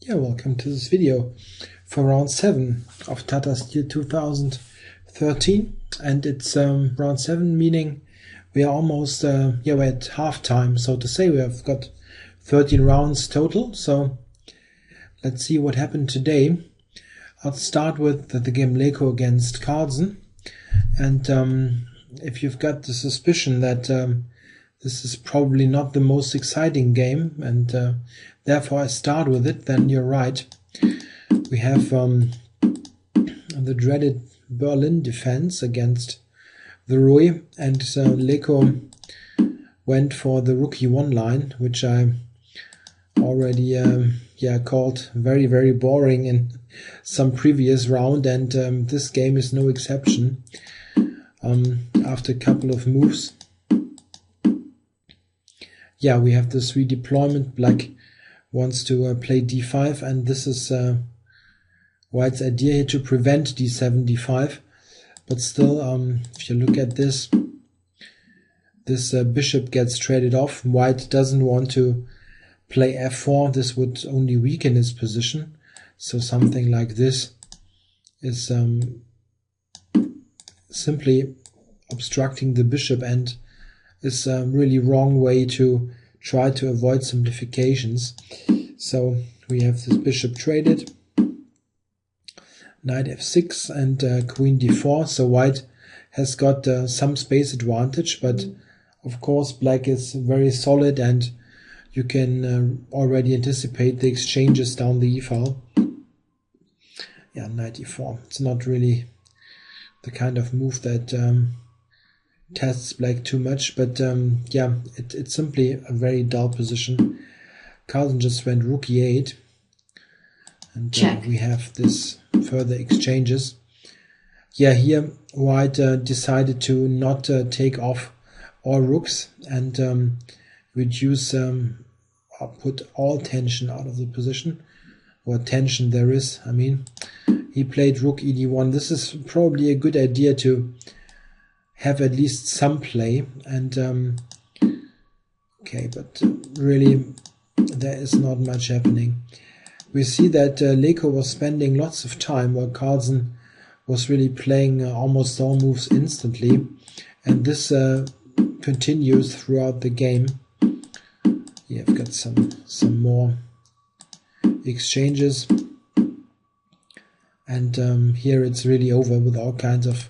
Yeah, welcome to this video for round 7 of Tata Steel 2013, and it's round 7, meaning we are almost we're at half time, so to say. We have got 13 rounds total, so let's see what happened today. I'll start with the game Leko against Carlsen, and if you've got the suspicion that this is probably not the most exciting game, and therefore I start with it, then you're right. We have the dreaded Berlin defense against the Rui, and Leko went for the rookie one line, which I already called very, very boring in some previous round, and this game is no exception. After a couple of moves, we have this redeployment. Black wants to play d5, and this is White's idea here to prevent d7, d5. But still, if you look at this bishop gets traded off. White doesn't want to play f4. This would only weaken his position. So something like this is simply obstructing the bishop, and is a really wrong way to try to avoid simplifications. So we have this bishop traded, knight f6 and queen d4. So White has got some space advantage, but of course Black is very solid, and you can already anticipate the exchanges down the e-file. Knight e4. It's not really the kind of move that tests Black too much, but it's simply a very dull position. Carlsen just went rook e8, and we have this further exchanges. Here White decided to not take off all rooks and reduce or put all tension out of the position, or tension there is, I mean. He played rook ed1. This is probably a good idea to have at least some play, and but really there is not much happening. We see that Leko was spending lots of time while Carlsen was really playing almost all moves instantly, and this continues throughout the game. I've got some more exchanges, and here it's really over with all kinds of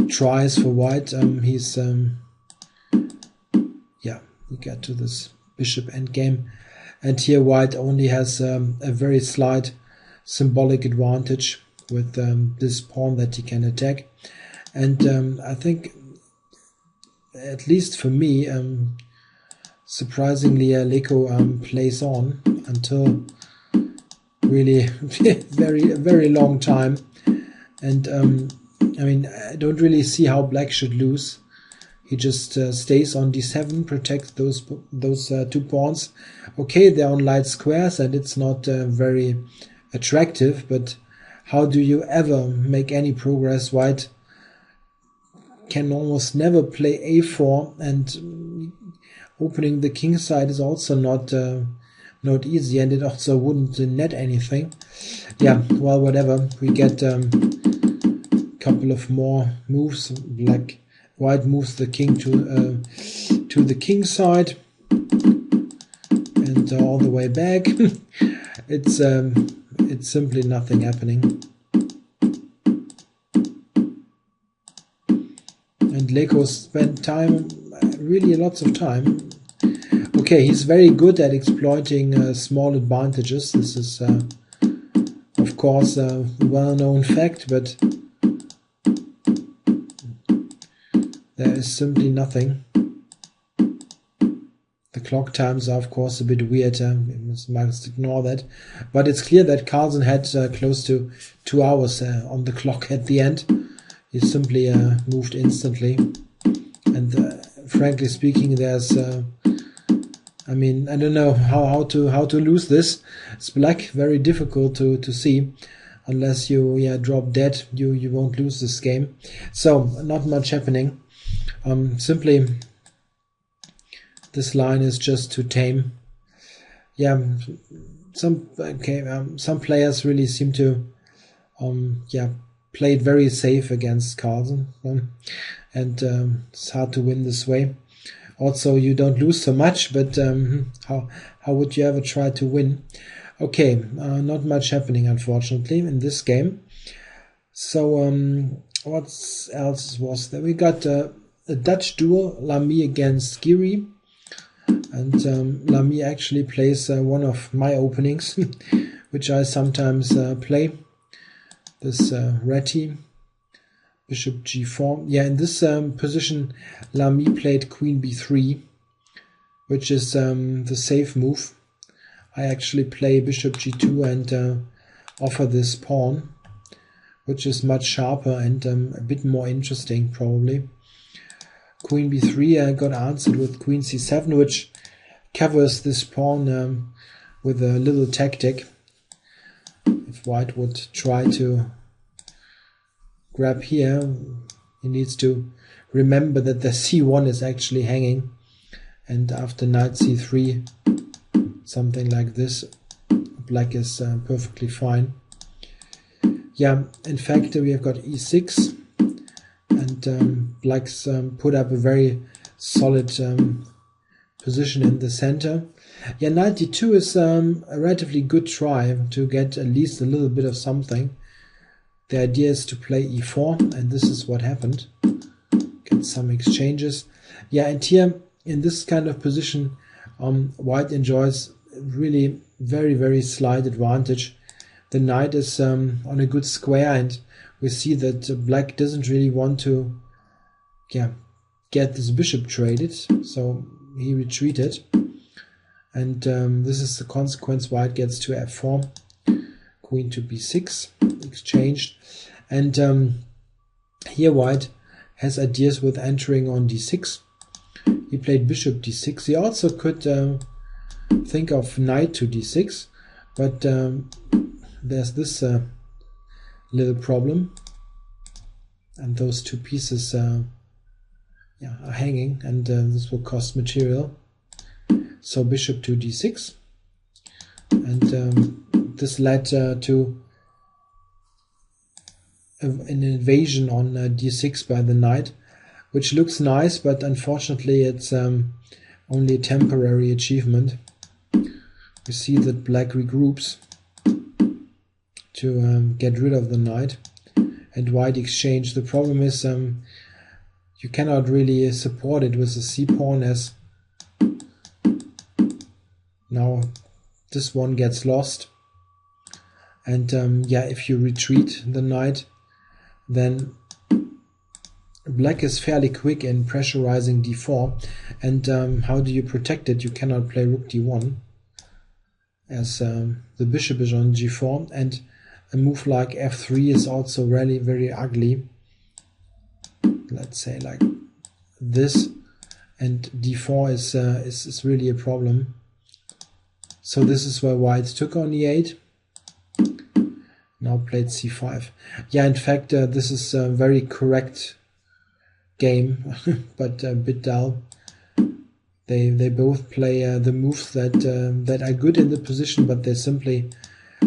tries for White. We get to this bishop endgame, and here White only has a very slight symbolic advantage with this pawn that he can attack, and I think, at least for me, surprisingly Leko plays on until really very long time, and I don't really see how Black should lose. He just stays on d7, protects those two pawns. Okay, they're on light squares, and it's not very attractive, but how do you ever make any progress? White can almost never play a4, and opening the king side is also not easy, and it also wouldn't net anything. Whatever. We get couple of more moves. White moves the king to the king side, and all the way back. It's simply nothing happening, and Leko spent time, really lots of time. Okay, he's very good at exploiting small advantages. This is of course a well-known fact, but there is simply nothing. The clock times are of course a bit weird, we must ignore that, but it's clear that Carlsen had close to 2 hours on the clock at the end. He simply moved instantly, and frankly speaking, there's I don't know how to lose this. It's Black, very difficult to see. Unless you drop dead, you won't lose this game. So not much happening. Simply this line is just too tame. some players really seem to played very safe against Carlsen, and it's hard to win this way. Also, you don't lose so much, but how would you ever try to win? Okay, not much happening, unfortunately, in this game. So what else was there? We got a Dutch duel, Lami against Giri, and Lami actually plays one of my openings, which I sometimes play. This Ratty, Bishop G4. Yeah, in this position, Lami played Queen B3, which is the safe move. I actually play Bishop G2 and offer this pawn, which is much sharper and a bit more interesting, probably. Queen B3 got answered with Queen C7, which covers this pawn with a little tactic. If White would try to grab here, he needs to remember that the C1 is actually hanging, and after Knight C3, something like this, Black is perfectly fine. Yeah, in fact, we have got E6, and Black's put up a very solid position in the center. Yeah, Knight D2 is a relatively good try to get at least a little bit of something. The idea is to play E4, and this is what happened. Get some exchanges. Yeah, and here, in this kind of position, White enjoys really very, very slight advantage. The knight is on a good square, and we see that Black doesn't really want to get this bishop traded, so he retreated. And this is the consequence. White gets to F4, Queen to B6, exchanged. And here White has ideas with entering on D6. He played Bishop D6. He also could think of Knight to D6, but there's this little problem, and those two pieces are hanging, and this will cost material. So Bishop to D6, and this led to an invasion on D6 by the knight, which looks nice, but unfortunately it's only a temporary achievement. We see that Black regroups to get rid of the knight, and White exchange. The problem is you cannot really support it with the c-pawn, as now this one gets lost. And if you retreat the knight, then Black is fairly quick in pressurizing d4, and how do you protect it? You cannot play rook d1, as the bishop is on g4, and a move like f3 is also really very ugly. Let's say like this, and d4 is really a problem. So this is where White took on e8. Now played c5. Yeah, in fact, this is a very correct game, but a bit dull. They both play the moves that are good in the position, but they simply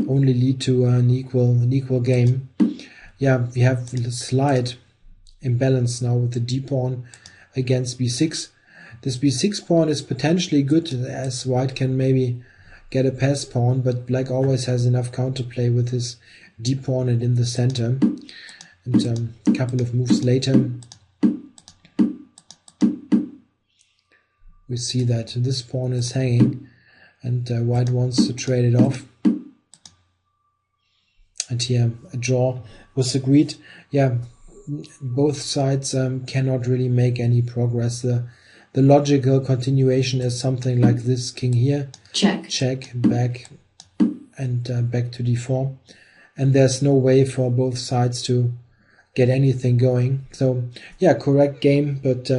only lead to an equal game. Yeah, we have a slight imbalance now with the d pawn against b6. This b6 pawn is potentially good, as White can maybe get a pass pawn, but Black always has enough counterplay with his d pawn and in the center. And a couple of moves later, we see that this pawn is hanging, and White wants to trade it off. And here a draw was agreed. Yeah, both sides cannot really make any progress. The logical continuation is something like this: king here, check, back, and back to d4. And there's no way for both sides to get anything going. So yeah, correct game, but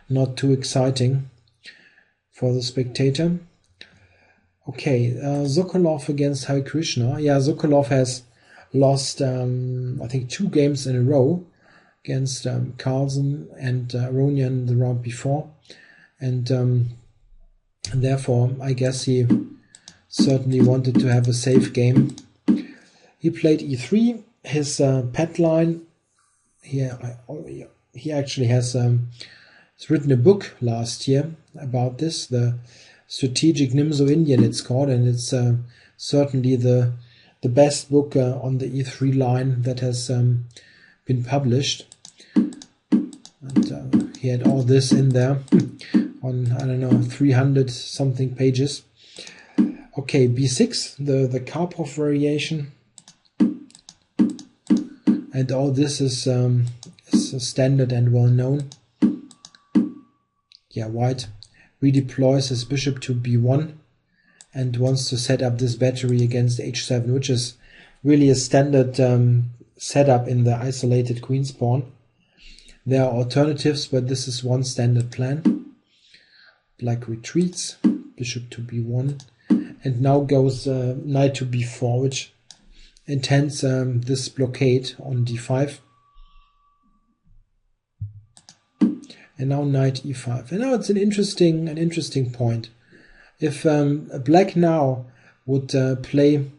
not too exciting for the spectator. Okay, Zukov against Krishna. Yeah, Zukov has lost, I think, 2 games in a row against Carlsen and Aronian the round before, and therefore I guess he certainly wanted to have a safe game. He played e3. His pet line here, he actually has written a book last year about this, the Strategic Nimzo Indian it's called, and it's certainly the best book on the e3 line that has been published. And he had all this in there on, I don't know, 300 something pages. Okay, b6, the Karpov variation, and all this is standard and well known. Yeah, white redeploys his bishop to b1 and wants to set up this battery against h7, which is really a standard setup in the isolated queen's pawn. There are alternatives, but this is one standard plan. Black retreats, bishop to b1, and now goes knight to b4, which intends this blockade on d5. And now knight e5. And now it's an interesting point. If black now would play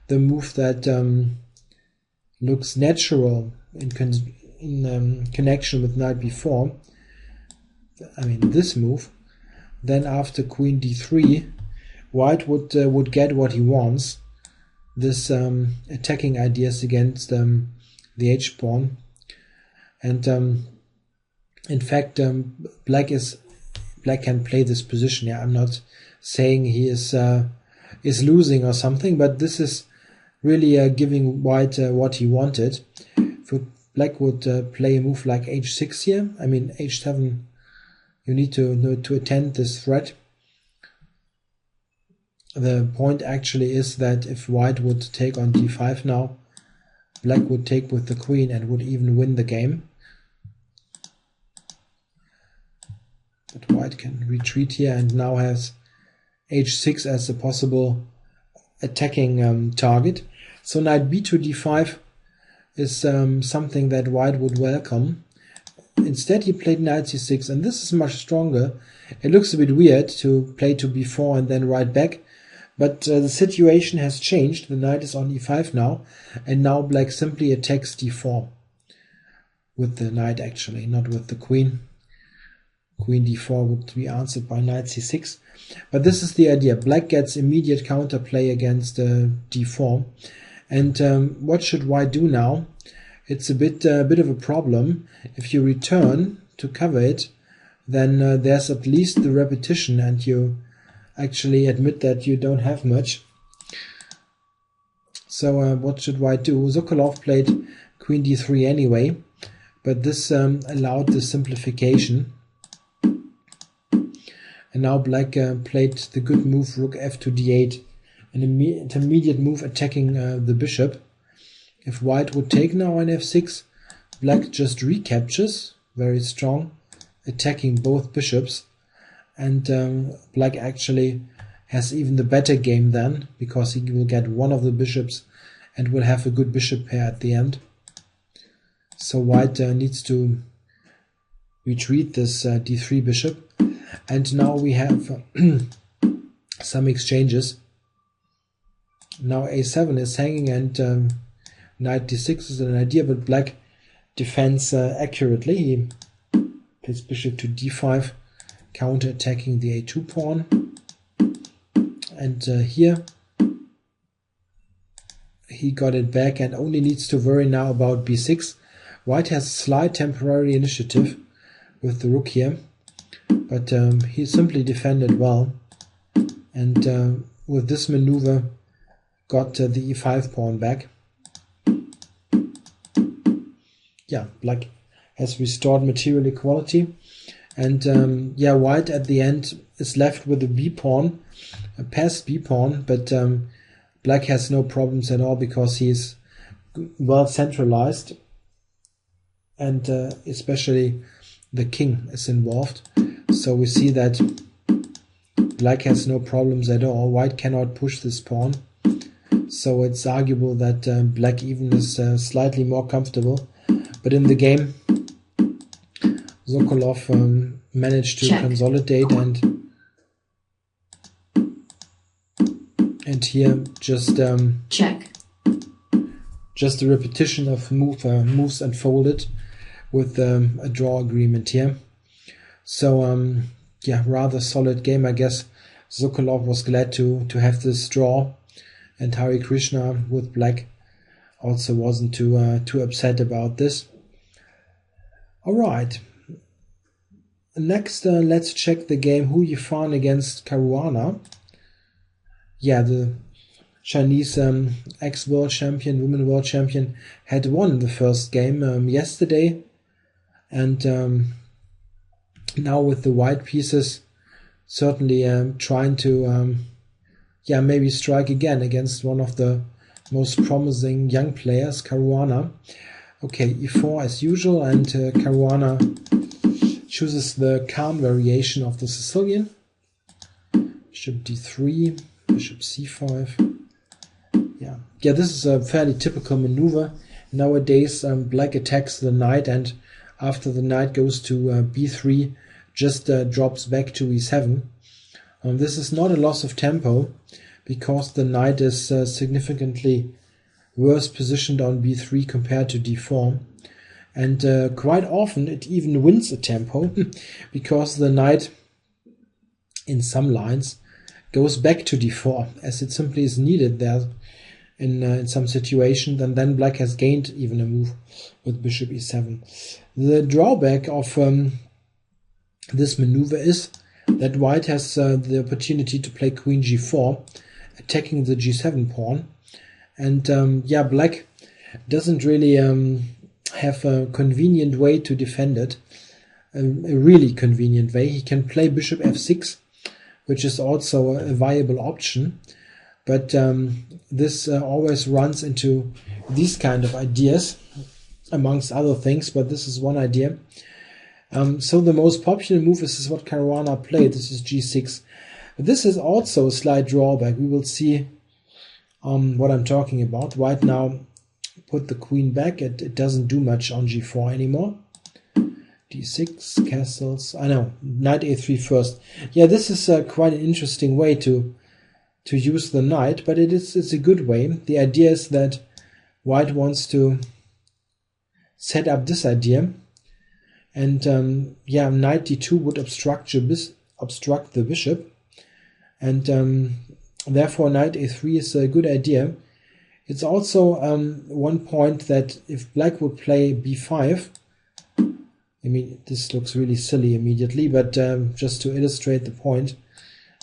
the move that looks natural in connection with knight b4, I mean this move, then after queen d3, white would get what he wants. This attacking ideas against the h-pawn, and in fact, black can play this position. Yeah, I'm not saying he is losing or something, but this is really giving white what he wanted. If black would play a move like h6 here, I mean h7, you need to attend this threat. The point actually is that if white would take on d5 now, black would take with the queen and would even win the game. But white can retreat here and now has h6 as a possible attacking target. So knight b to d5 is something that white would welcome. Instead he played knight c6, and this is much stronger. It looks a bit weird to play to b4 and then right back, but the situation has changed. The knight is on e5 now, and now black simply attacks d4 with the knight, actually, not with the queen. Queen d4 would be answered by knight c6. But this is the idea. Black gets immediate counterplay against d4. And what should white do now? It's a bit of a problem. If you return to cover it, then there's at least the repetition, and you actually admit that you don't have much. So what should white do? Zukov played queen d3 anyway, but this allowed the simplification. And now black played the good move rook f to d8, an intermediate move attacking the bishop. If white would take now on f6, black just recaptures, very strong, attacking both bishops. And black actually has even the better game then, because he will get one of the bishops and will have a good bishop pair at the end. So white needs to retreat this d3 bishop. And now we have some exchanges. Now a7 is hanging, and knight d6 is an idea, but black defends accurately. He plays bishop to d5, counter-attacking the a2 pawn. And here he got it back and only needs to worry now about b6. White has a slight temporary initiative with the rook here, but he simply defended well, and with this maneuver got the e5 pawn back. Yeah, black has restored material equality, and yeah, white at the end is left with a b pawn, a passed b pawn, but black has no problems at all because he's well centralized, and especially the king is involved. So we see that black has no problems at all. White cannot push this pawn, so it's arguable that black even is slightly more comfortable. But in the game, Zukov managed to consolidate, and And here just check. Just a repetition of moves unfolded with a draw agreement here. So yeah, rather solid game. I guess Zukov was glad to have this draw, and Hare Krishna with black also wasn't too upset about this. All right. Next, let's check the game Hu Yifan against Caruana. Yeah, the Chinese ex-world champion, women world champion, had won the first game yesterday, and now with the white pieces, certainly trying to maybe strike again against one of the most promising young players, Caruana. Okay, e4 as usual, and Caruana chooses the calm variation of the Sicilian. Bishop d3, bishop c5. Yeah, this is a fairly typical maneuver. Nowadays, black attacks the knight, and after the knight goes to b3, just drops back to e7. This is not a loss of tempo, because the knight is significantly worse positioned on b3 compared to d4. And quite often it even wins a tempo, because the knight in some lines goes back to d4, as it simply is needed there in some situation, and then black has gained even a move with bishop e7. The drawback of this maneuver is that white has the opportunity to play queen g4, attacking the g7 pawn, and yeah, black doesn't really have a convenient way to defend it, a really convenient way. He can play bishop f6, which is also a viable option, but this always runs into these kind of ideas, amongst other things, but this is one idea. So the most popular move is what Caruana played. This is g6. This is also a slight drawback. We will see what I'm talking about. White now put the queen back. It doesn't do much on g4 anymore. d6, castles. I know, knight a3 first. Yeah, this is quite an interesting way to use the knight, but it's a good way. The idea is that white wants to set up this idea, and yeah, knight d2 would obstruct the bishop, and therefore knight a3 is a good idea. It's also one point that if black would play b5, I mean, this looks really silly immediately, but just to illustrate the point,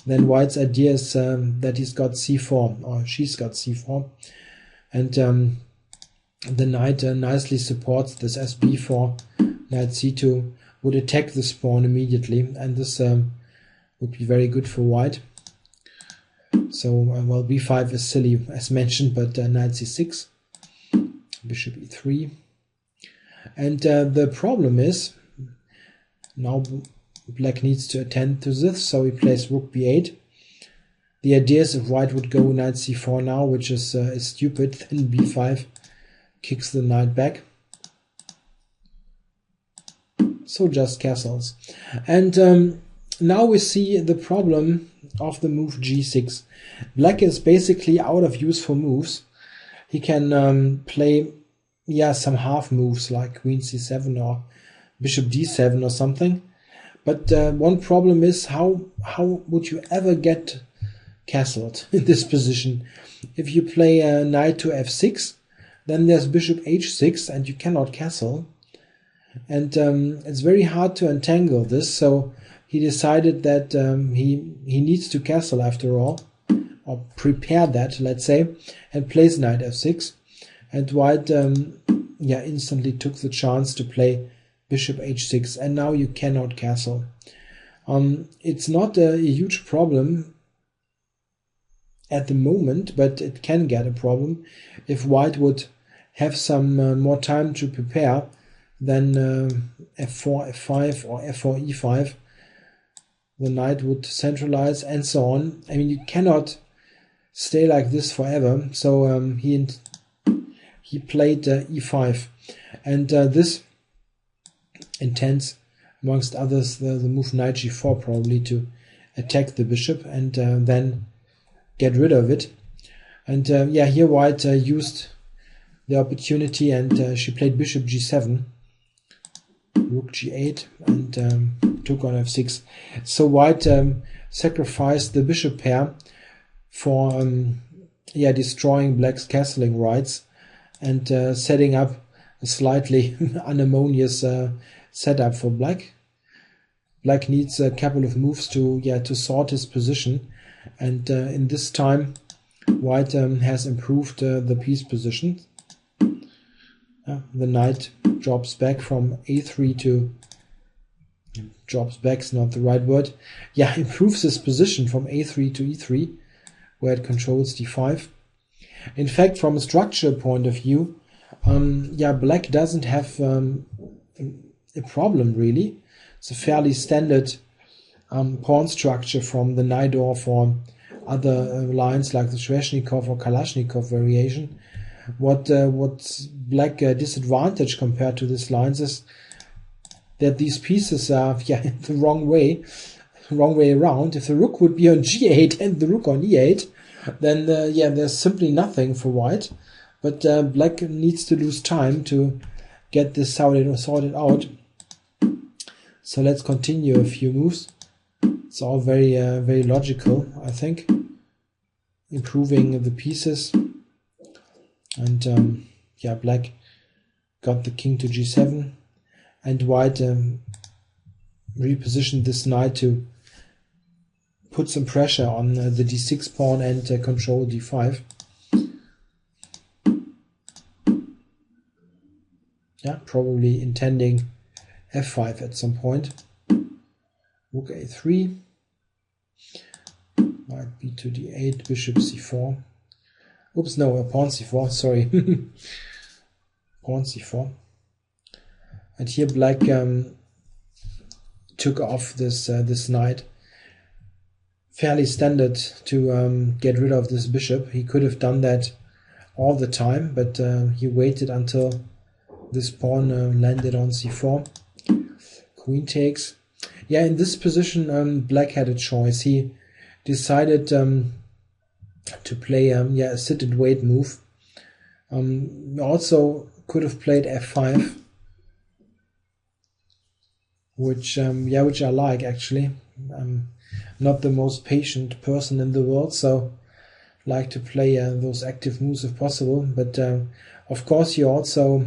then white's idea is that he's got c4, or she's got c4, and the knight nicely supports this as b4. Knight c2 would attack this pawn immediately, and this would be very good for white. So, well, b5 is silly as mentioned, but knight c6, bishop e3. And the problem is, now black needs to attend to this, so he plays rook b8. The idea is if white would go knight c4 now, which is stupid, then b5 kicks the knight back. So just castles. And now we see the problem of the move g6. Black is basically out of useful moves. He can play some half moves like queen c7 or bishop d7 or something. But one problem is how would you ever get castled in this position? If you play knight to f6, then there's bishop h6 and you cannot castle. And it's very hard to untangle this, so he decided that he needs to castle after all, or prepare that, let's say, and plays knight f6. And white instantly took the chance to play bishop h6, and now you cannot castle. It's not a huge problem at the moment, but it can get a problem if white would have some more time to prepare. Then f4, f5, or f4, e5, the knight would centralize, and so on. I mean, you cannot stay like this forever. So he played e5, and this intends, amongst others, the move knight g4 probably to attack the bishop, and then get rid of it. And yeah, here white used the opportunity, and she played bishop g7, rook g8, and took on f6. So white sacrificed the bishop pair for yeah, destroying black's castling rights and setting up a slightly unharmonious setup for black. Black needs a couple of moves to sort his position, and in this time white has improved the piece position. The knight drops back from a3 to, drops back is not the right word, yeah, improves his position from a3 to e3, where it controls d5. In fact, from a structural point of view, yeah, black doesn't have a problem really. It's a fairly standard pawn structure from the Naidorf or other lines like the Sveshnikov or Kalashnikov variation. What black disadvantage compared to these lines is that these pieces are the wrong way around. If the rook would be on g8 and the rook on e8, then yeah, there's simply nothing for white. But black needs to lose time to get this sorted out. So let's continue a few moves. It's all very very logical, I think. Improving the pieces. And yeah, black got the king to g7, and white repositioned this knight to put some pressure on the d6 pawn and control d5. Yeah, probably intending f5 at some point. Rook a3, knight b to d8, bishop c4. Oops, no, a pawn c4, sorry. Pawn c4. And here black took off this knight. Fairly standard to get rid of this bishop. He could have done that all the time, but he waited until this pawn landed on c4. Queen takes. Yeah, in this position black had a choice. He decided to play a sit and wait move. Also could have played f5, which I like actually. I'm not the most patient person in the world, so like to play those active moves if possible. But of course you also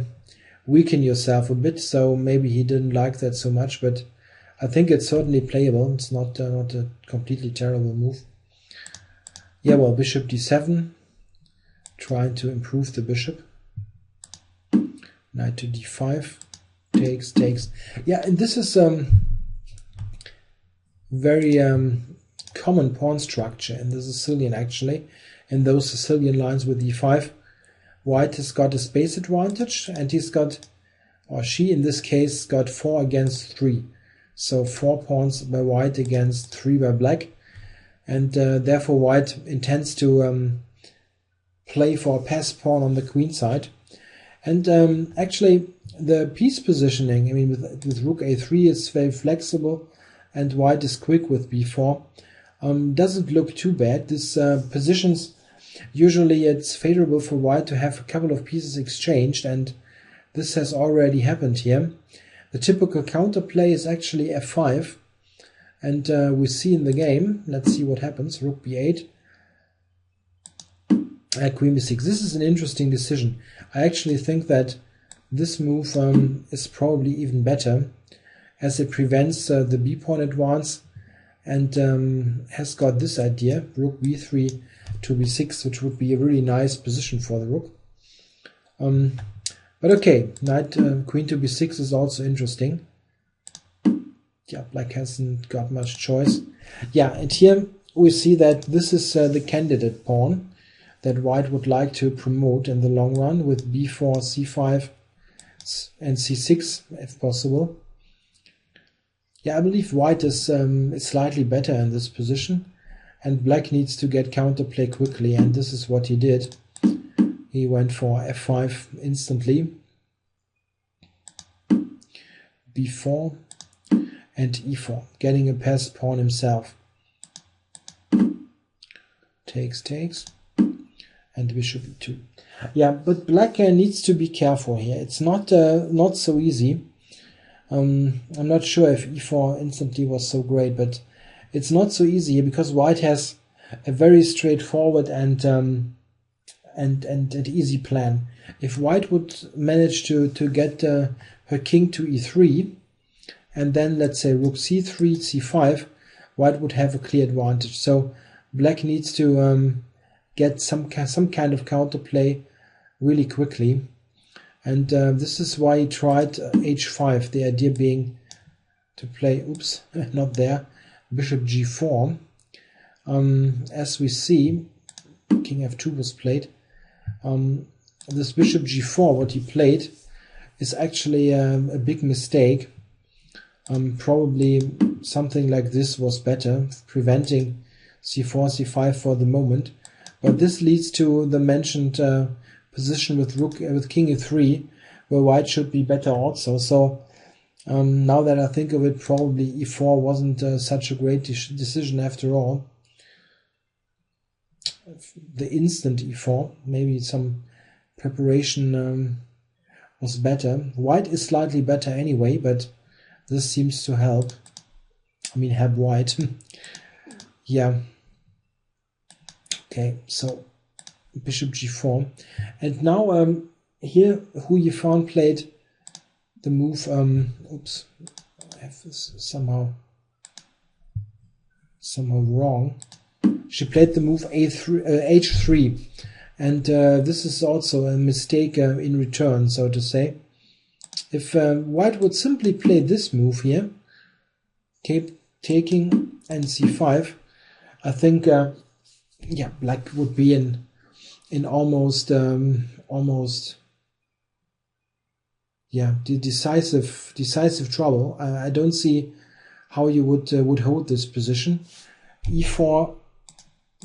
weaken yourself a bit, so maybe he didn't like that so much. But I think it's certainly playable. It's not a completely terrible move. Yeah, well, bishop d7, trying to improve the bishop. Knight to d5, takes. Yeah, and this is very common pawn structure in the Sicilian, actually. In those Sicilian lines with e5, white has got a space advantage, and he's got, or she in this case, got 4 against 3. So 4 pawns by white against 3 by black. And therefore white intends to play for a pass pawn on the queen side. And actually the piece positioning, I mean with rook a3 is very flexible, and white is quick with b4. Doesn't look too bad. This positions, usually it's favorable for white to have a couple of pieces exchanged, and this has already happened here. The typical counterplay is actually f5. And we see in the game, let's see what happens, rook b8, queen b6. This is an interesting decision. I actually think that this move is probably even better, as it prevents the b-pawn advance, and has got this idea, rook b3 to b6, which would be a really nice position for the rook. But okay, knight queen to b6 is also interesting. Yeah, black hasn't got much choice. Yeah, and here we see that this is the candidate pawn that white would like to promote in the long run, with b4, c5, and c6 if possible. Yeah, I believe white is slightly better in this position, and black needs to get counterplay quickly, and this is what he did. He went for f5 instantly, b4, and e4, getting a passed pawn himself. takes, and bishop e2. Yeah, but black needs to be careful here. It's not so easy. I'm not sure if e4 instantly was so great, but it's not so easy here because white has a very straightforward and easy plan. If white would manage to get her king to e3, and then let's say rook c3, c5, white would have a clear advantage. So black needs to get some kind of counterplay really quickly, and this is why he tried h5. The idea being to play, oops, not there, bishop g4. As we see, king f2 was played. This bishop g4, what he played, is actually a big mistake. Probably something like this was better, preventing c4, c5 for the moment. But this leads to the mentioned position with king e3, where white should be better also. So now that I think of it, probably e4 wasn't such a great decision after all. The instant e4, maybe some preparation was better. White is slightly better anyway, but this seems to help. I mean, help white. Yeah. Okay, so bishop g4. And now here Hu Yifan played the move, oops, I have this somehow wrong. She played the move h3, and this is also a mistake in return, so to say. If white would simply play this move here, taking and c5, I think yeah, black would be in almost yeah, the decisive trouble. I don't see how you would hold this position. e4,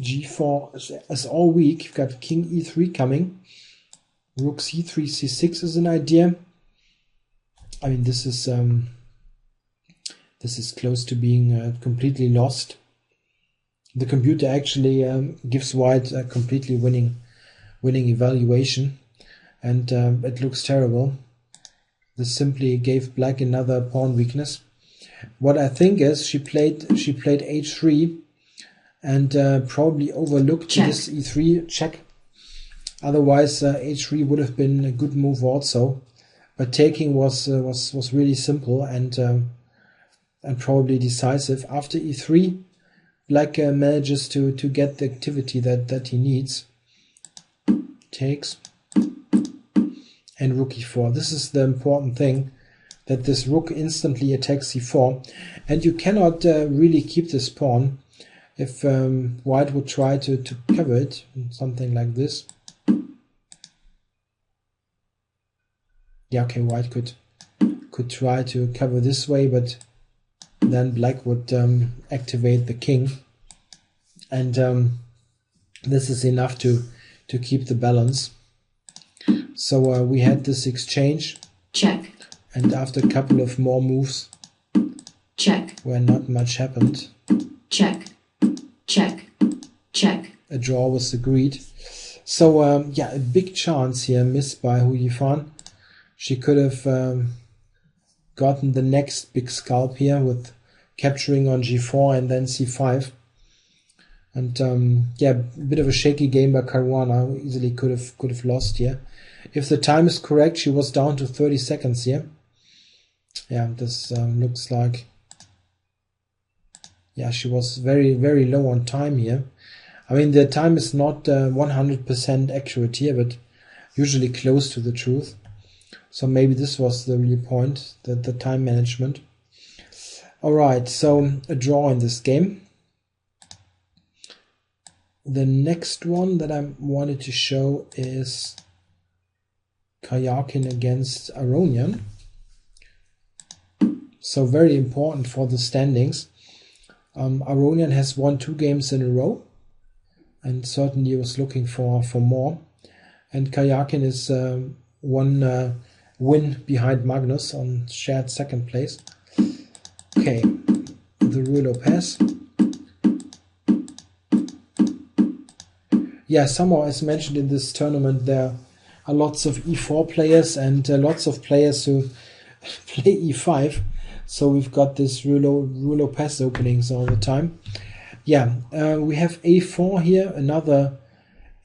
g4 is all weak. You've got king e3 coming. Rook c3, c6 is an idea. I mean, this is close to being completely lost. The computer actually gives white a completely winning evaluation, and it looks terrible. This simply gave black another pawn weakness. What I think is she played h3 and probably overlooked check. This e3 check. Otherwise, h3 would have been a good move also. But taking was really simple and probably decisive. After e3, black manages to get the activity that he needs. Takes and rook e4. This is the important thing, that this rook instantly attacks c4, and you cannot really keep this pawn if white would try to cover it, something like this. Yeah, okay, white could try to cover this way, but then black would activate the king, and this is enough to keep the balance. So we had this exchange. Check. And after a couple of more moves, check, where not much happened, check, check, check, a draw was agreed. So yeah, a big chance here missed by Hu Yifan. She could have gotten the next big scalp here with capturing on g4 and then c5. And yeah, a bit of a shaky game by Caruana, who easily could have lost here. If the time is correct, she was down to 30 seconds here. Yeah, this looks like, yeah, she was very, very low on time here. I mean, the time is not 100% accurate here, but usually close to the truth. So maybe this was the real point, the time management. Alright, so a draw in this game. The next one that I wanted to show is Carlsen against Aronian. So very important for the standings. Aronian has won 2 games in a row, and certainly was looking for more. And Carlsen is one win behind Magnus on shared second place. Okay, the Ruy Lopez. yeah, somehow, as mentioned in this tournament, there are lots of e4 players and lots of players who play e5. So we've got this Rouleau pass openings all the time. Yeah, we have a4 here, another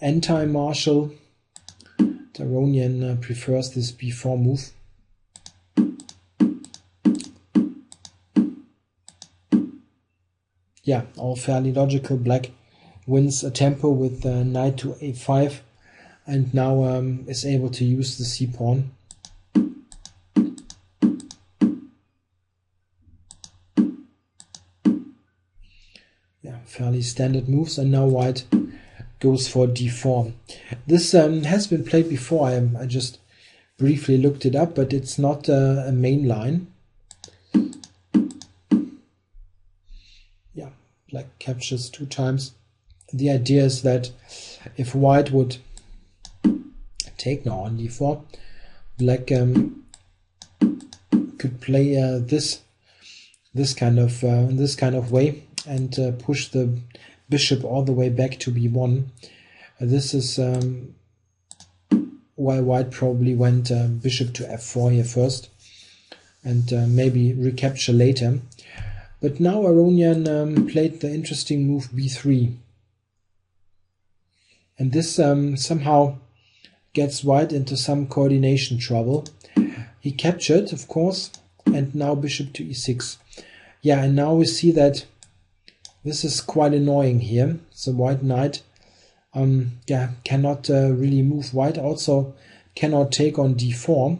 anti-martial. Aronian prefers this b4 move. Yeah, all fairly logical. Black wins a tempo with knight to a5 and now is able to use the c-pawn. Yeah, fairly standard moves, and now white goes for d4. This has been played before. I just briefly looked it up, but it's not a main line. Yeah, black captures 2 times. The idea is that if white would take now on d4, black could play this kind of way and push the bishop all the way back to b1. This is why white probably went bishop to f4 here first, and maybe recapture later. But now Aronian played the interesting move b3. And this somehow gets white into some coordination trouble. He captured, of course, and now bishop to e6. Yeah, and now we see that this is quite annoying here. So white knight cannot really move. White also cannot take on d4,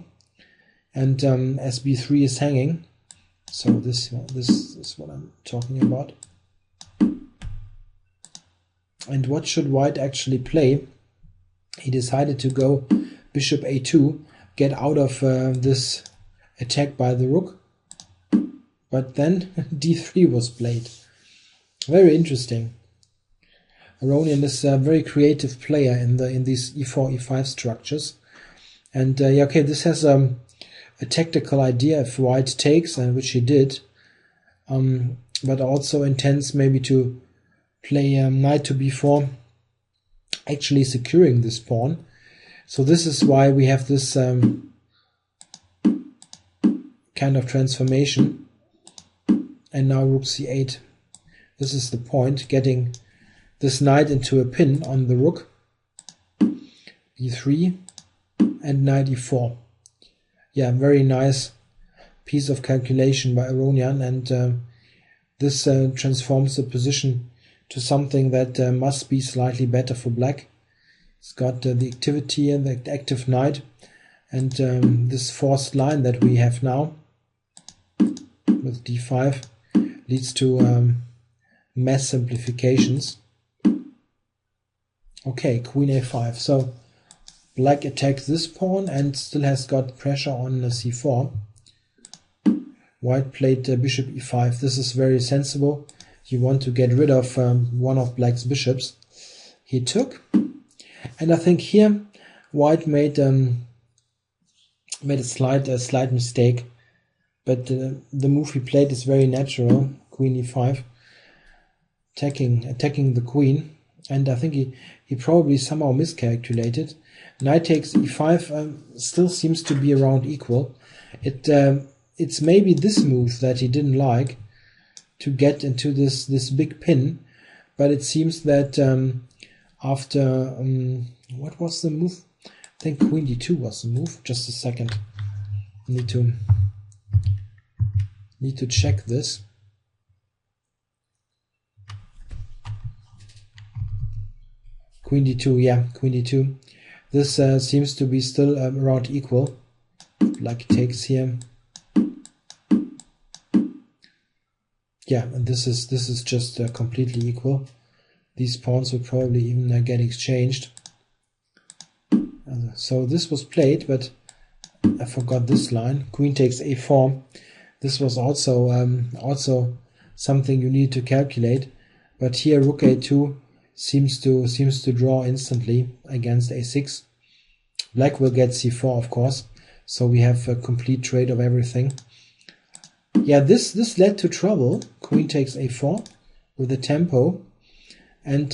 and as b3 is hanging. So this is what I'm talking about. And what should white actually play? He decided to go bishop a2, get out of this attack by the rook. But then d3 was played. Very interesting. Aronian is a very creative player in these e4, e5 structures. And yeah, okay, this has a tactical idea if white takes, which he did, but also intends maybe to play knight to b4, actually securing this pawn. So this is why we have this kind of transformation. And now rook c8. This is the point, getting this knight into a pin on the rook. b3 and knight e4. Yeah, very nice piece of calculation by Aronian, and this transforms the position to something that must be slightly better for black. It's got the activity and the active knight, and this forced line that we have now with d5 leads to mass simplifications. Okay, queen a5. So black attacks this pawn and still has got pressure on the c4. White played bishop e5. This is very sensible. You want to get rid of one of black's bishops. He took, and I think here white made a slight mistake. But the move he played is very natural. Queen e5, attacking the queen, and I think he probably somehow miscalculated. Knight takes e5 still seems to be around equal. It's maybe this move that he didn't like, to get into this big pin, but it seems that after what was the move? I think queen d2 was the move. Just a second, need to check this. Queen d2, yeah, queen d2. This seems to be still around equal. Black takes here. Yeah, and this is just completely equal. These pawns will probably even get exchanged. So this was played, but I forgot this line. Queen takes a4. This was also something you need to calculate. But here rook a2 seems to draw instantly against a6. Black will get c4, of course. So we have a complete trade of everything. Yeah, this led to trouble. Queen takes a4 with the tempo, and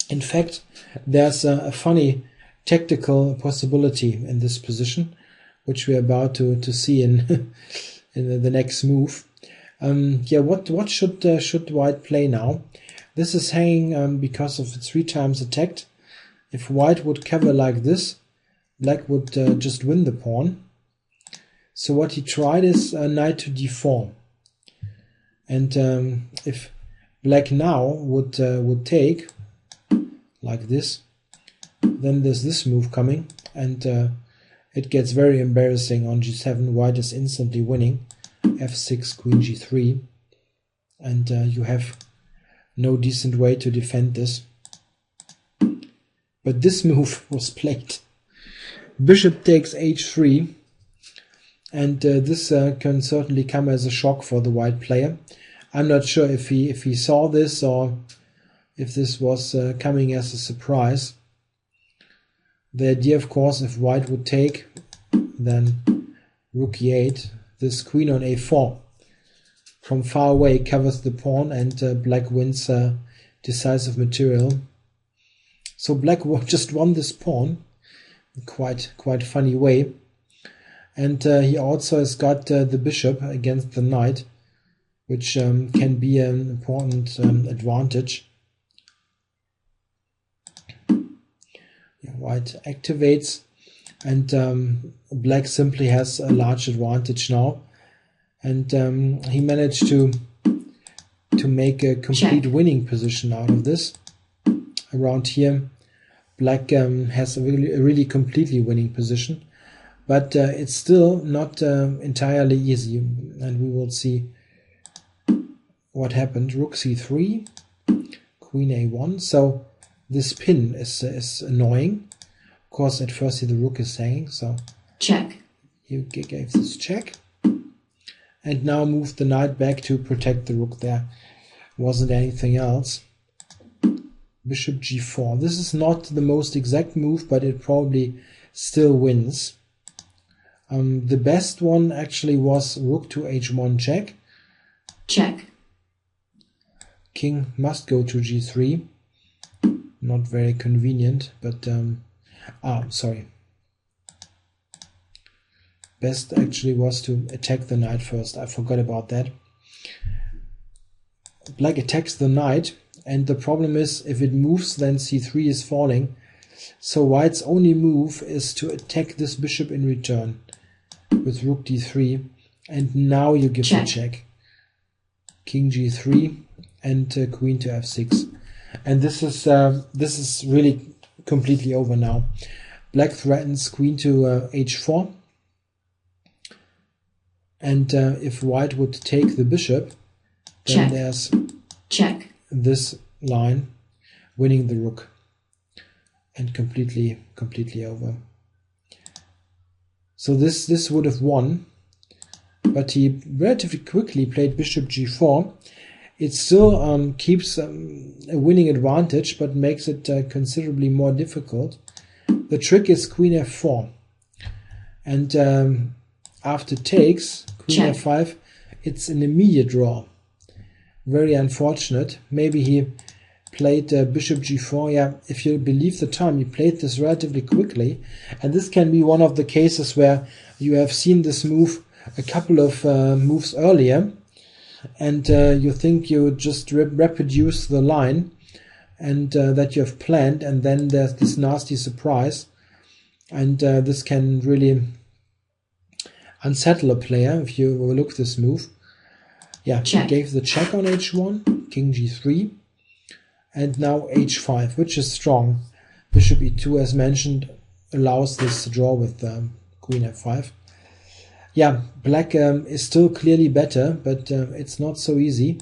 In fact, there's a funny tactical possibility in this position, which we're about to see in in the next move. Yeah, what should white play now? This is hanging because of it's 3 times attacked. If white would cover like this, black would just win the pawn. So what he tried is knight to d4, and if black now would take like this, then there's this move coming, and it gets very embarrassing on g7. White is instantly winning. f6, queen g3, and you have no decent way to defend this. But this move was played. Bishop takes h3, and this can certainly come as a shock for the white player. I'm not sure if he saw this or if this was coming as a surprise. The idea, of course, if white would take, then rook e8, this queen on a4 from far away covers the pawn, and black wins decisive material. So black just won this pawn in quite funny way, and he also has got the bishop against the knight, which can be an important advantage. White activates, and black simply has a large advantage now, and he managed to make a complete winning position out of this. Around here, black has a really completely winning position, but it's still not entirely easy, and we will see what happened. Rook c3, queen a1. So this pin is annoying. Of course, at first the rook is hanging, so check. You gave this check, and now moved the knight back to protect the rook. There wasn't anything else. Bishop g4. This is not the most exact move, but it probably still wins. The best one actually was rook to h1 check. Check. King must go to g3. Not very convenient, but sorry. Best actually was to attack the knight first. I forgot about that. Black attacks the knight, and the problem is if it moves, then c3 is falling. So white's only move is to attack this bishop in return with rook d3, and now you give the check. King g3 and queen to f6, and this is really completely over now. Black threatens queen to h4, and if white would take the bishop, then there's this line winning the rook, and completely over. So this would have won, but he relatively quickly played bishop g4. It still keeps a winning advantage, but makes it considerably more difficult. The trick is queen f4, and after takes, queen f5, it's an immediate draw. Very unfortunate. Maybe he played bishop g4. Yeah, if you believe the time, he played this relatively quickly, and this can be one of the cases where you have seen this move a couple of moves earlier, and you think you just reproduce the line and that you have planned, and then there's this nasty surprise, and this can really unsettle a player if you overlook this move. Yeah, he gave the check on h1, king g3, and now h5, which is strong. Bishop e2, as mentioned, allows this draw with queen f5. Yeah, black is still clearly better, but it's not so easy.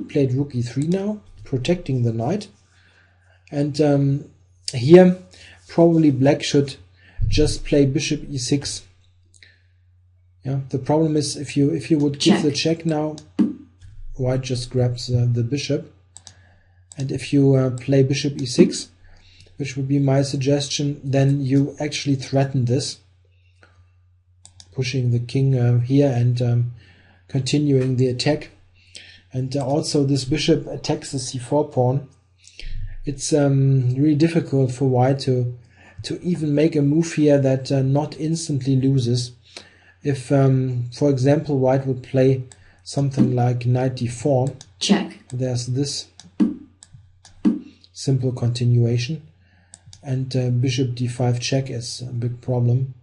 Played rook e3 now, protecting the knight. And here, probably black should just play bishop e6. Yeah, the problem is if you would give the check now, white just grabs the bishop. And if you play bishop e6, which would be my suggestion, then you actually threaten this, pushing the king here and continuing the attack. And also this bishop attacks the c4 pawn, it's really difficult for white to even make a move here that not instantly loses. If, for example, white would play something like knight d4, check, there's this simple continuation, and bishop d5 check is a big problem.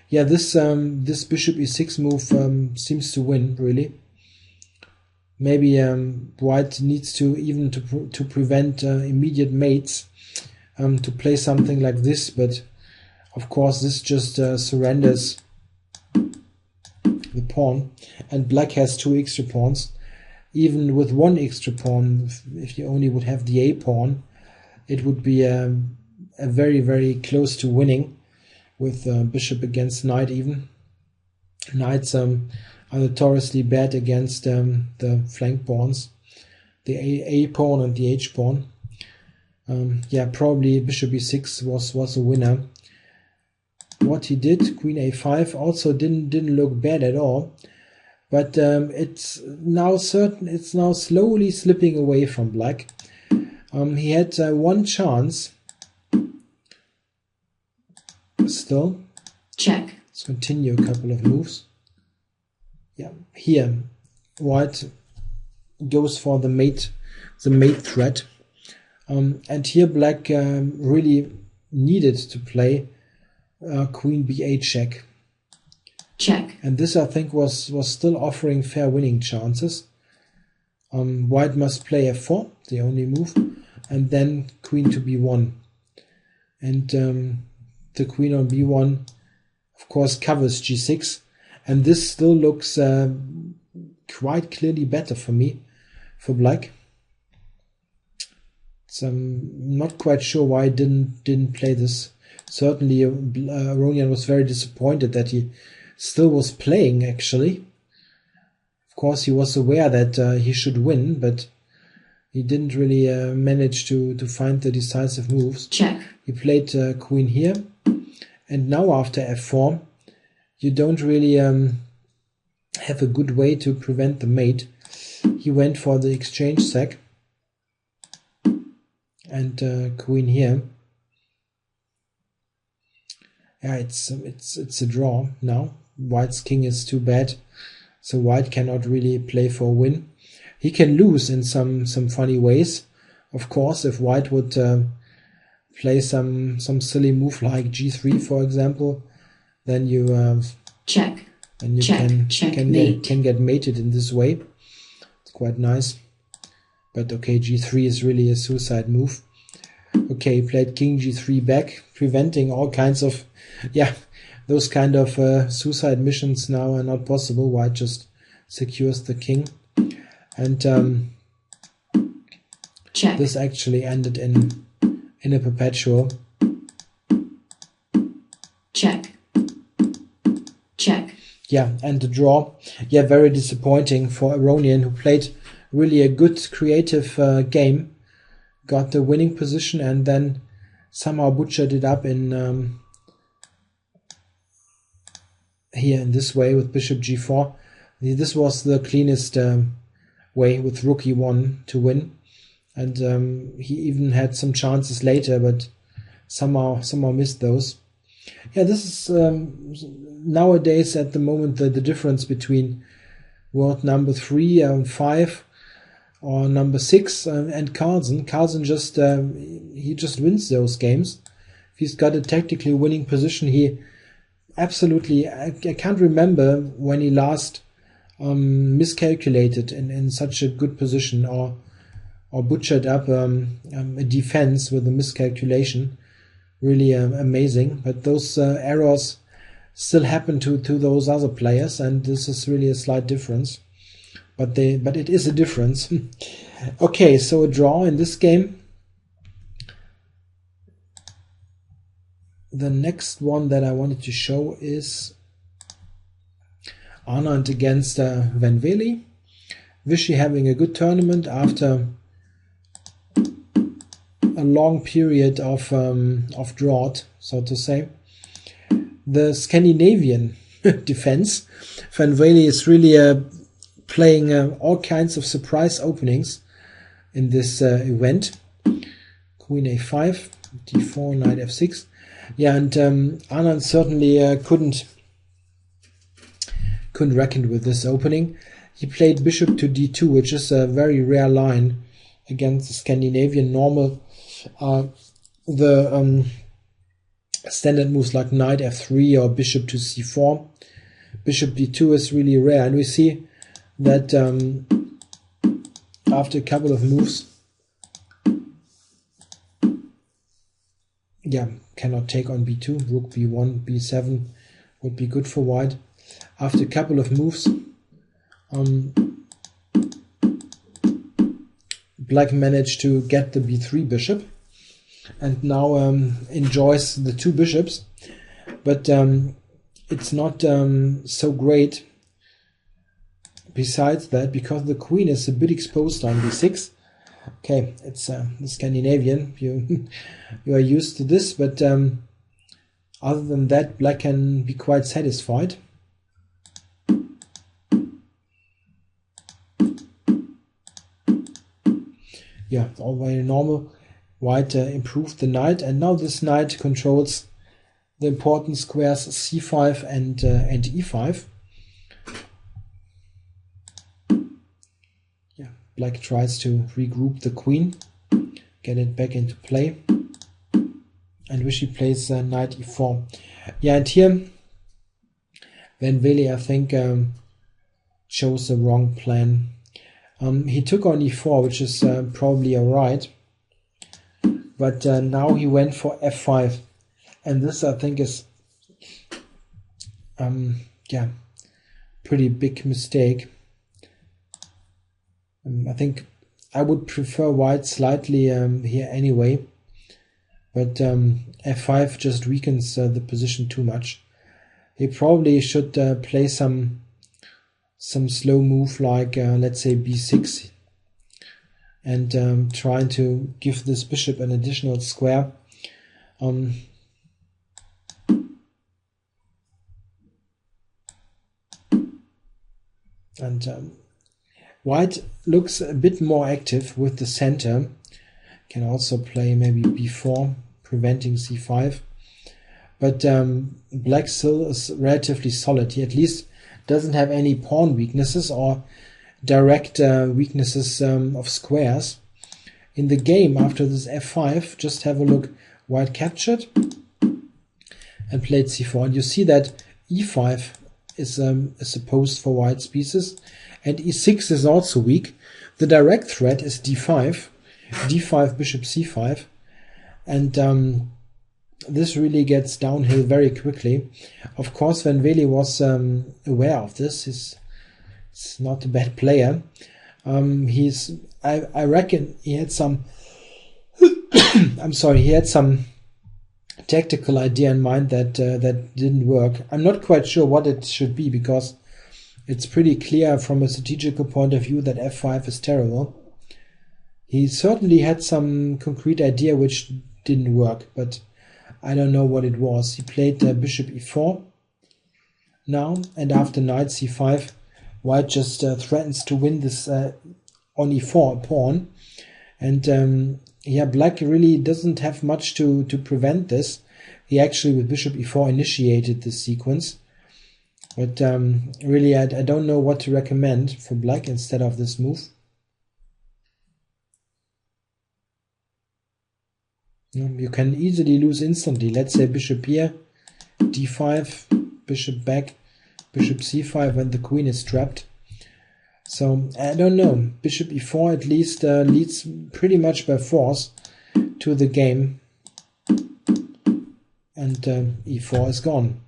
Yeah, this bishop e6 move seems to win, really. Maybe white needs to even to prevent immediate mates to play something like this, but of course this just surrenders the pawn, and black has 2 extra pawns. Even with 1 extra pawn, if you only would have the a pawn, it would be a very, very close to winning with bishop against knight. Even knights are notoriously bad against the flank pawns, the a pawn and the h pawn. Yeah, probably bishop e6 was a winner. What he did, queen a5, also didn't look bad at all, but it's now slowly slipping away from black. He had 1 chance still. Check. Let's continue a couple of moves. Yeah, here white goes for the mate threat, and here black really needed to play queen b8 check. Check. And this, I think, was still offering fair winning chances. White must play f4, the only move, and then queen to b1. And the queen on b1, of course, covers g6. And this still looks quite clearly better for me, for black. So I'm not quite sure why I didn't play this. Certainly, Aronian was very disappointed that he still was playing, actually. Of course, he was aware that he should win, but he didn't really manage to find the decisive moves. Check. He played queen here, and now after f4, you don't really have a good way to prevent the mate. He went for the exchange sack, and queen here. Yeah, it's a draw now. White's king is too bad, so white cannot really play for a win. He can lose in some funny ways, of course. If white would play some silly move like g3, for example, then you check. And you can get mated in this way. It's quite nice. But okay, g3 is really a suicide move. Okay, he played king g3 back, preventing all kinds of, yeah, those kind of suicide missions now are not possible. White just secures the king. And check. This actually ended in a perpetual. Check. Check. Yeah, and the draw. Yeah, very disappointing for Aronian, who played really a good creative game. Got the winning position and then somehow butchered it up in here in this way with bishop g4. This was the cleanest way with rook e1 to win, and he even had some chances later, but somehow missed those. Yeah, this is nowadays at the moment the difference between world number 3 and 5 or number 6 and Carlsen. Carlsen just he just wins those games. If he's got a tactically winning position, he absolutely, I can't remember when he last miscalculated in such a good position or butchered up a defense with a miscalculation. Really amazing. But those errors still happen to those other players, and this is really a slight difference. But it is a difference. Okay, so a draw in this game. The next one that I wanted to show is Anand against Wely. Vichy having a good tournament after a long period of drought, so to say. The Scandinavian defense, Wely is really playing all kinds of surprise openings. in this event. Queen a5, d4, knight f6. Yeah, and Anand certainly couldn't reckon with this opening. He played bishop to d2, which is a very rare line against the Scandinavian normal. The standard moves like knight f3 or bishop to c4. Bishop d2 is really rare, and we see that after a couple of moves, yeah, cannot take on b2. Rook b1, b7 would be good for white. After a couple of moves, black managed to get the b3 bishop, and now enjoys the two bishops, but it's not so great besides that, because the queen is a bit exposed on b6. Okay, it's the Scandinavian, you are used to this, but other than that, black can be quite satisfied. Yeah, it's all very normal. White improved the knight, and now this knight controls the important squares c5 and e5. Yeah, black tries to regroup the queen, get it back into play, and Wishy plays knight e4. Yeah, and here Wely, I think, chose the wrong plan. He took on e4, which is probably alright, but now he went for f5, and this, I think, is yeah, pretty big mistake. I think I would prefer white slightly here anyway, but f5 just weakens the position too much. He probably should play some slow move like let's say b6, and trying to give this bishop an additional square. White looks a bit more active with the center. Can also play maybe b4, preventing c5. But black still is relatively solid. He at least doesn't have any pawn weaknesses or direct weaknesses of squares. In the game, after this f5, just have a look. White captured and played c4. And you see that e5 is opposed for white's pieces, and e6 is also weak. The direct threat is d5, d5, bishop c5, and this really gets downhill very quickly. Of course, when Wely was aware of this, he's not a bad player. I reckon he had some I'm sorry, he had some tactical idea in mind that didn't work. I'm not quite sure what it should be, because it's pretty clear from a strategical point of view that f5 is terrible. He certainly had some concrete idea which didn't work, but I don't know what it was. He played bishop e4 now, and after knight c5, white just threatens to win this on e4 pawn, and yeah, black really doesn't have much to prevent this. He actually, with bishop e4, initiated this sequence, but really I don't know what to recommend for black instead of this move. You can easily lose instantly. Let's say bishop here, d5, bishop back, bishop c5 when the queen is trapped. So I don't know. Bishop e4 at least leads pretty much by force to the game, and e4 is gone.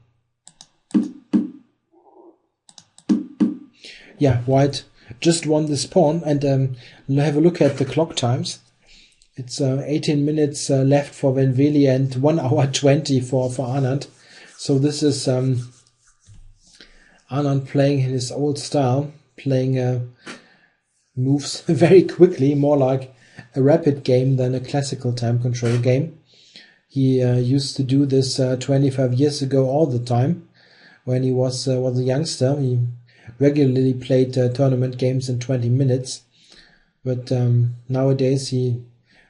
Yeah, white just won this pawn, and have a look at the clock times. It's 18 minutes left for Wely and 1 hour 20 for Anand. So this is Anand playing in his old style, playing moves very quickly, more like a rapid game than a classical time control game. He used to do this 25 years ago all the time. When he was a youngster, he regularly played tournament games in 20 minutes. but nowadays he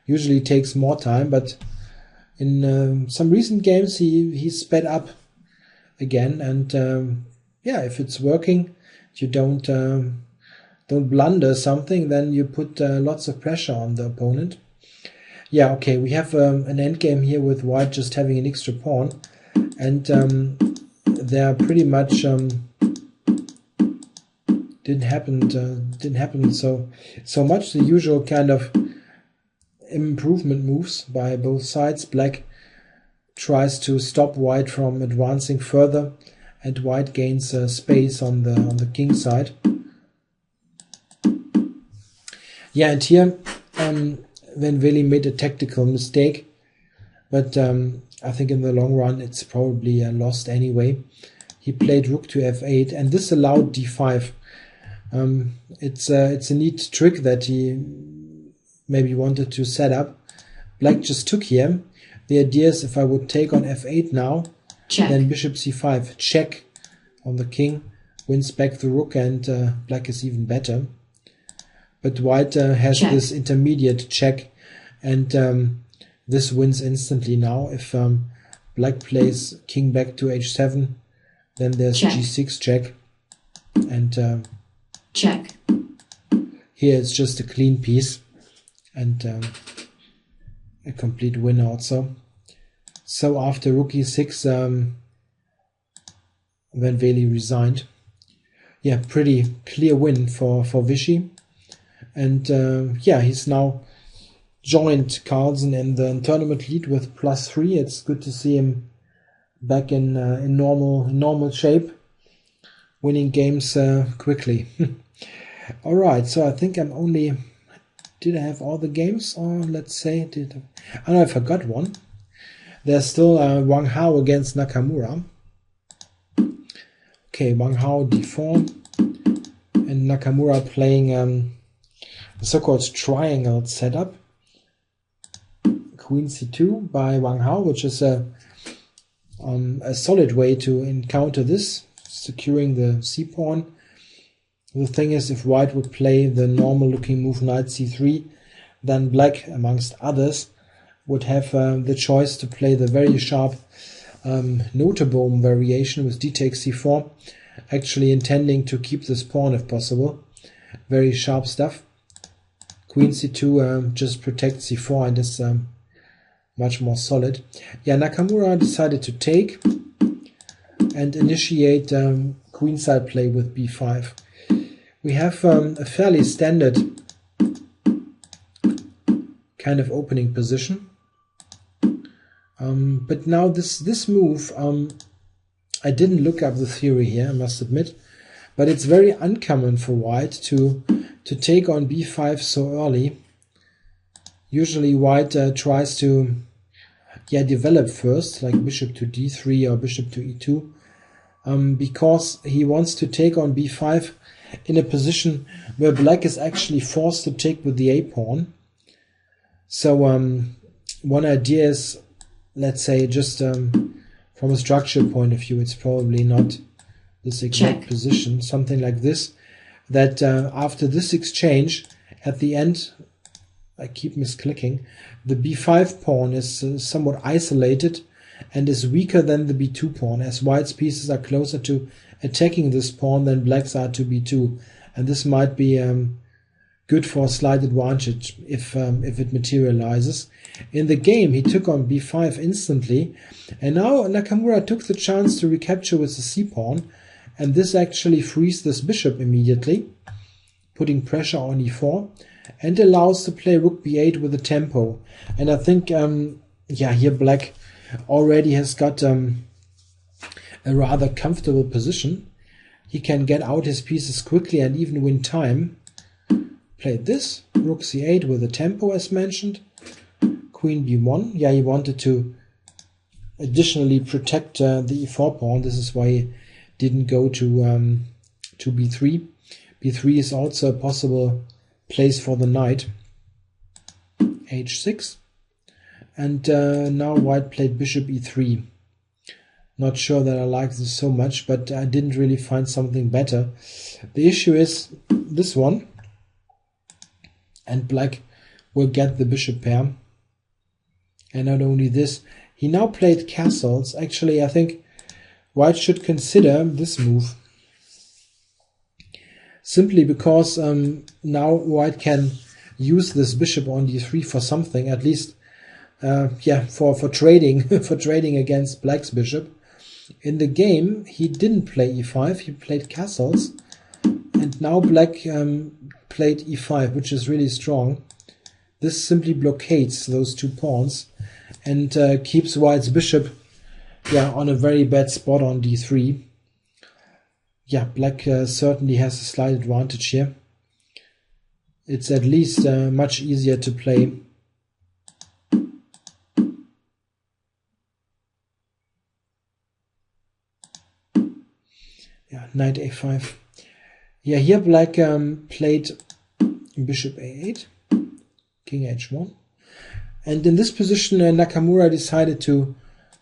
usually takes more time. But in some recent games he sped up again, and yeah, if it's working, you don't blunder something, then you put lots of pressure on the opponent. Yeah, okay, we have an endgame here with white just having an extra pawn, and they're pretty much didn't happen so much. The usual kind of improvement moves by both sides. Black tries to stop white from advancing further, and white gains space on the king side. Yeah, and here when Wely made a tactical mistake, but I think in the long run it's probably lost anyway. He played rook to f8, and this allowed d5. It's a neat trick that he maybe wanted to set up. Black just took here. The idea is if I would take on f8 now, check, then bishop c5, check on the king, wins back the rook, and black is even better. But white has check, this intermediate check, and this wins instantly now. If black plays king back to h7, then there's check, g6 check, and check. here it's just a clean piece, and a complete win also. So after rook e6, when Wely resigned, yeah, pretty clear win for Vichy. And yeah, he's now joined Carlsen in the tournament lead with +3. It's good to see him back in normal shape, winning games quickly. All right, so I think I'm only. Did I have all the games? Or let's say, I know I forgot one. There's still Wang against Nakamura. Okay, Wang d4, and Nakamura playing the so-called triangle setup. Queen c2 by Wang, which is a solid way to encounter this, securing the c-pawn. The thing is, if white would play the normal-looking move knight c3, then black, amongst others, would have the choice to play the very sharp Notenbohm variation with d takes c4, actually intending to keep this pawn if possible. Very sharp stuff. Queen c2 just protects c4 and is much more solid. Yeah, Nakamura decided to take and initiate queenside play with b5. We have a fairly standard kind of opening position. But now this move, I didn't look up the theory here, I must admit, but it's very uncommon for white to take on b5 so early. Usually white tries to develop first, like bishop to d3 or bishop to e2, because he wants to take on b5 in a position where black is actually forced to take with the a-pawn. So one idea is, let's say, just from a structural point of view, it's probably not this exact check position, something like this, that after this exchange, at the end, I keep misclicking, the b5 pawn is somewhat isolated and is weaker than the b2 pawn, as white's pieces are closer to attacking this pawn than black's are to b2, and this might be good for a slight advantage if it materializes. In the game, he took on b5 instantly, and now Nakamura took the chance to recapture with the c-pawn, and this actually frees this bishop immediately, putting pressure on e4, and allows to play rook b8 with a tempo. And I think, here black already has got a rather comfortable position. He can get out his pieces quickly and even win time. Played this, rook c8 with a tempo as mentioned, queen b1. Yeah, he wanted to additionally protect the e4 pawn. This is why he didn't go to b3. b3 is also a possible place for the knight. h6. And now white played bishop e3. Not sure that I like this so much, but I didn't really find something better. The issue is this one. and black will get the bishop pair. And not only this, he now played castles. Actually, I think white should consider this move, simply because now white can use this bishop on d3 for something, at least for trading for trading against black's bishop. In the game he didn't play e5, he played castles, and now black played e5, which is really strong. This simply blockades those two pawns and keeps white's bishop on a very bad spot on d3. Black certainly has a slight advantage here. It's at least much easier to play. Knight a5. Here black played bishop a8, king h1, and in this position Nakamura decided to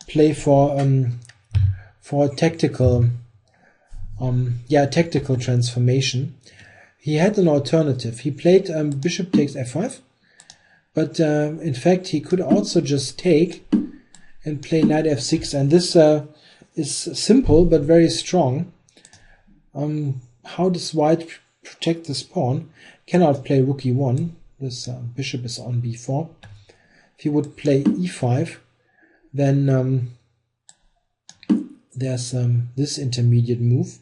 play for a tactical tactical transformation. He had an alternative. He played bishop takes f5, but in fact he could also just take and play knight f6, and this is simple but very strong. How does white protect this pawn? Cannot play rook e1. This bishop is on b4. If he would play e5, then there's this intermediate move.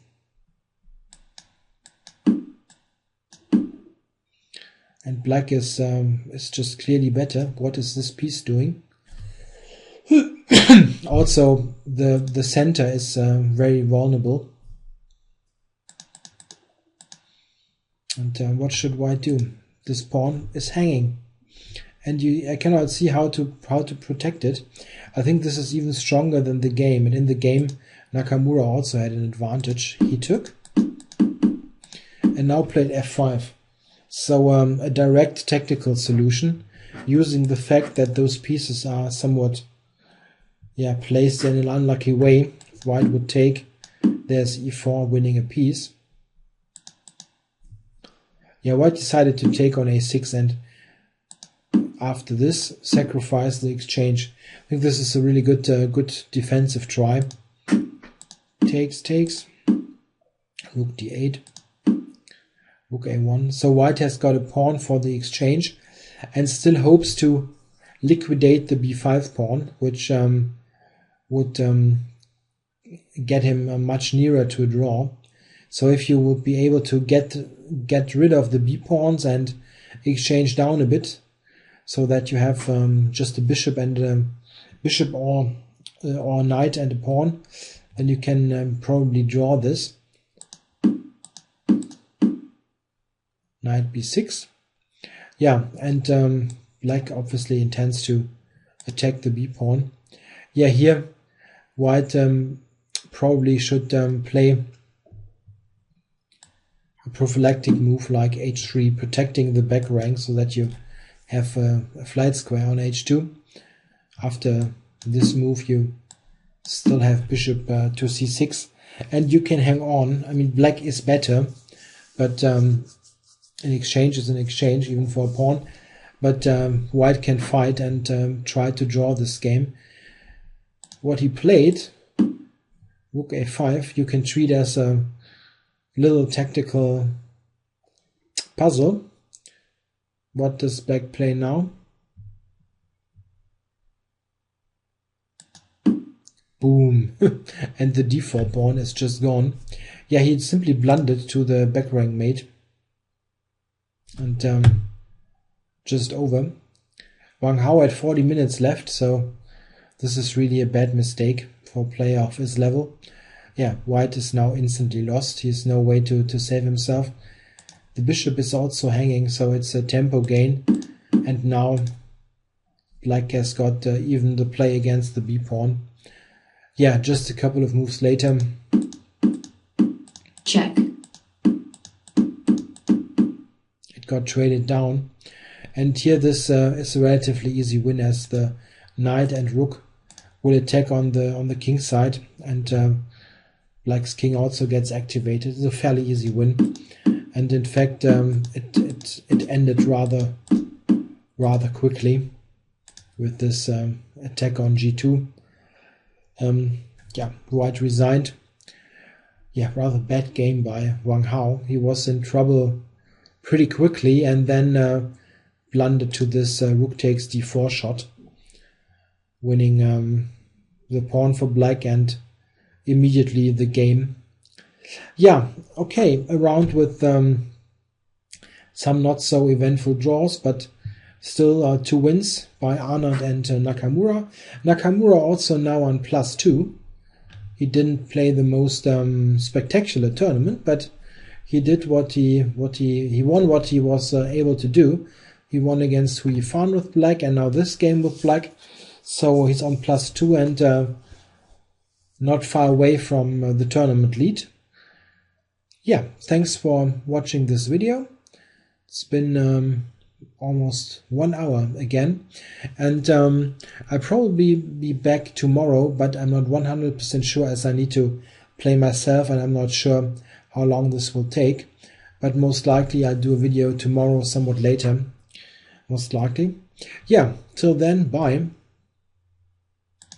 And black is just clearly better. What is this piece doing? Also, the center is very vulnerable. And what should white do? This pawn is hanging, and I cannot see how to protect it. I think this is even stronger than the game. And in the game, Nakamura also had an advantage. He took and now played f5. So a direct tactical solution, using the fact that those pieces are somewhat placed in an unlucky way. If white would take, there's e4 winning a piece. White decided to take on a6, and after this sacrifice the exchange. I think this is a really good defensive try. Takes, rook d8, rook a1. So white has got a pawn for the exchange and still hopes to liquidate the b5 pawn, which would get him much nearer to a draw. So if you would be able to get rid of the b pawns and exchange down a bit, so that you have just a bishop and bishop or knight and a pawn, then you can probably draw this. Knight b6. And black obviously intends to attack the b pawn. Here white probably should play a prophylactic move like h3, protecting the back rank so that you have a flight square on h2. After this move you still have bishop to c6, and you can hang on. I mean, black is better, but an exchange is an exchange, even for a pawn. But white can fight and try to draw this game. What he played, rook a5, you can treat as a little tactical puzzle. What does black play now? Boom. And the d4 pawn is just gone. He simply blundered to the back rank mate. And just over. Wang had 40 minutes left, so this is really a bad mistake for a player of his level. White is now instantly lost. He has no way to save himself. The bishop is also hanging, so it's a tempo gain. And now black has got even the play against the b pawn. Just a couple of moves later. Check. It got traded down. And here this is a relatively easy win, as the knight and rook will attack on the king side, and black's king also gets activated. It's a fairly easy win. and in fact it ended rather quickly with this attack on g2. Yeah, White resigned. Yeah, rather bad game by Wang Hao. He was in trouble pretty quickly and then blundered to this rook takes d4 shot, winning the pawn for black and immediately the game. Yeah, okay, a round with some not so eventful draws, but still 2 wins by Anand and Nakamura. Nakamura also now on +2. He didn't play the most spectacular tournament, but he did what he won what he was able to do. He won against Hui Fan with black, and now this game with black. So he's on +2 and not far away from the tournament lead. Yeah, thanks for watching this video. It's been almost 1 hour again, and I'll probably be back tomorrow, but I'm not 100% sure as I need to play myself and I'm not sure how long this will take, but most likely I'll do a video tomorrow somewhat later, most likely. Yeah, till then, bye.